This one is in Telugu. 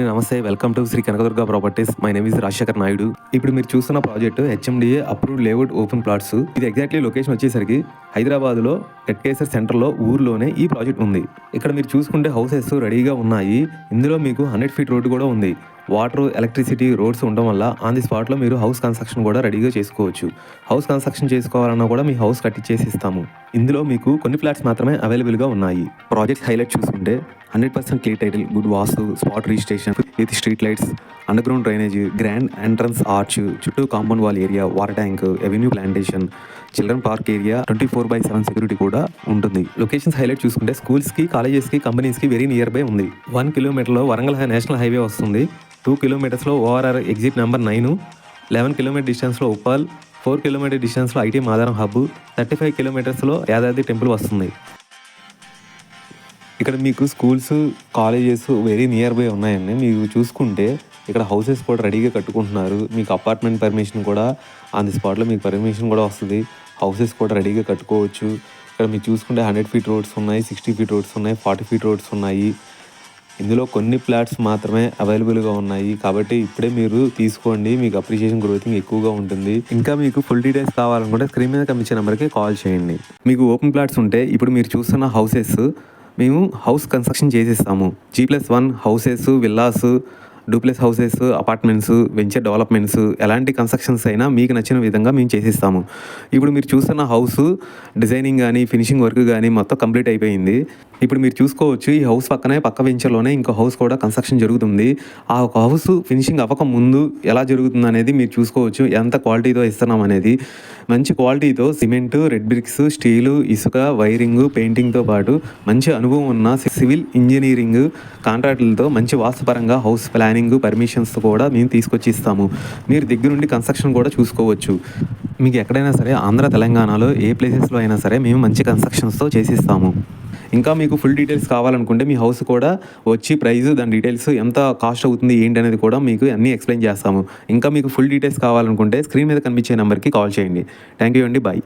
నమస్తే, welcome to Shri Kanakadurga properties. My name is Rajasekhar Naidu. ఇప్పుడు మీరు చూస్తున్న project HMDA approved layout open plots. ఇది ఎగ్జాక్ట్లీ లొకేషన్ వచ్చేసరికి హైదరాబాద్లో టెక్కేసర్ సెంటర్లో ఊర్లోనే ఈ ప్రాజెక్ట్ ఉంది. ఇక్కడ మీరు చూసుకుంటే హౌసెస్ రెడీగా ఉన్నాయి. ఇందులో మీకు 100 ఫీట్ రోడ్డు కూడా ఉంది. వాటర్, ఎలక్ట్రిసిటీ, రోడ్స్ ఉండడం వల్ల ఆన్ ది స్పాట్లో మీరు హౌస్ కన్స్ట్రక్షన్ కూడా రెడీగా చేసుకోవచ్చు. హౌస్ కన్స్ట్రక్షన్ చేసుకోవాలన్నా కూడా మీ హౌస్ కట్టించేసి ఇస్తాము. ఇందులో మీకు కొన్ని ఫ్లాట్స్ మాత్రమే అవైలబుల్గా ఉన్నాయి. ప్రాజెక్ట్ హైలైట్ చూసుకుంటే 100% clear title, good vastu, spot registration with street lights, underground drainage, grand entrance arch, చుట్టూ compound wall area, water tank, avenue plantation, children park area, 24/7 security కూడా ఉంటుంది. లొకేషన్స్ హైలైట్ చూసుకుంటే స్కూల్స్కి, కాలేజెస్కి, కంపెనీస్కి వెరీ నియర్ బై ఉంది. 1 కిలోమీటర్లో వరంగల్ నేషనల్ హైవే వస్తుంది. 2 కిలోమీటర్స్లో ఓఆర్ఆర్ ఎగ్జిట్ నెంబర్ 9, 11 కిలోమీటర్ డిస్టెన్స్లో ఉప్పల్, 4 కిలోమీటర్ డిస్టెన్స్లో ఐటీ మాదారం హబ్, 35 కిలోమీటర్స్లో యాదాద్రి టెంపుల్ వస్తుంది. ఇక్కడ మీకు schools, colleges very nearby ఉన్నాయండి. మీరు చూసుకుంటే ఇక్కడ హౌసెస్ కూడా రెడీగా కట్టుకుంటున్నారు. మీకు అపార్ట్మెంట్ పర్మిషన్ కూడా ఆన్ ది స్పాట్లో మీకు పర్మిషన్ కూడా వస్తుంది. హౌసెస్ కూడా రెడీగా కట్టుకోవచ్చు. ఇక్కడ మీరు చూసుకుంటే 100 ఫీట్ రోడ్స్ ఉన్నాయి, 60 ఫీట్ రోడ్స్ ఉన్నాయి, 40 ఫీట్ రోడ్స్ ఉన్నాయి. ఇందులో కొన్ని ఫ్లాట్స్ మాత్రమే అవైలబుల్గా ఉన్నాయి. కాబట్టి ఇప్పుడే మీరు తీసుకోండి, మీకు అప్రిషియేషన్ గ్రోతింగ్ ఎక్కువగా ఉంటుంది. ఇంకా మీకు ఫుల్ డీటెయిల్స్ కావాలనుకుంటే స్క్రీన్ మీద కనిపించే నెంబర్కి కాల్ చేయండి. మీకు ఓపెన్ ప్లాట్స్ ఉంటే ఇప్పుడు మీరు చూస్తున్న హౌసెస్ మేము హౌస్ కన్స్ట్రక్షన్ చేసేస్తాము. G+1 houses, villas, duplex houses, apartments, venture developments, ఎలాంటి కన్స్ట్రక్షన్స్ అయినా మీకు నచ్చిన విధంగా మేము చేసిస్తాము. ఇప్పుడు మీరు చూస్తున్న హౌస్ డిజైనింగ్ కానీ, ఫినిషింగ్ వర్క్ కానీ మొత్తం కంప్లీట్ అయిపోయింది. ఇప్పుడు మీరు చూసుకోవచ్చు, ఈ హౌస్ పక్కనే పక్క వెంచర్లోనే ఇంకో హౌస్ కూడా కన్స్ట్రక్షన్ జరుగుతుంది. ఆ ఒక హౌస్ ఫినిషింగ్ అవ్వక ముందు ఎలా జరుగుతుంది అనేది మీరు చూసుకోవచ్చు. ఎంత క్వాలిటీతో ఇస్తున్నాం అనేది. మంచి క్వాలిటీతో సిమెంటు, రెడ్ బ్రిక్స్, స్టీలు, ఇసుక, వైరింగ్, పెయింటింగ్తో పాటు మంచి అనుభవం ఉన్న సివిల్ ఇంజనీరింగ్ కాంట్రాక్టులతో మంచి వాస్తుపరంగా హౌస్ ప్లానింగ్ పర్మిషన్స్ కూడా మేము తీసుకొచ్చి ఇస్తాము. మీరు దగ్గరుండి కన్స్ట్రక్షన్ కూడా చూసుకోవచ్చు. మీకు ఎక్కడైనా సరే ఆంధ్ర, తెలంగాణలో ఏ ప్లేసెస్లో అయినా సరే మేము మంచి కన్స్ట్రక్షన్స్తో చేసిస్తాము. ఇంకా మీకు ఫుల్ డీటెయిల్స్ కావాలనుకుంటే మీ హౌస్ కూడా వచ్చి ప్రైస్, దాని డీటెయిల్స్ ఎంత కాస్ట్ అవుతుంది ఏంటి అనేది కూడా మీకు అన్నీ ఎక్స్ప్లెయిన్ చేస్తాము. ఇంకా మీకు ఫుల్ డీటెయిల్స్ కావాలనుకుంటే స్క్రీన్ మీద కనిపించే నెంబర్కి కాల్ చేయండి. థ్యాంక్ యూ అండి, బాయ్.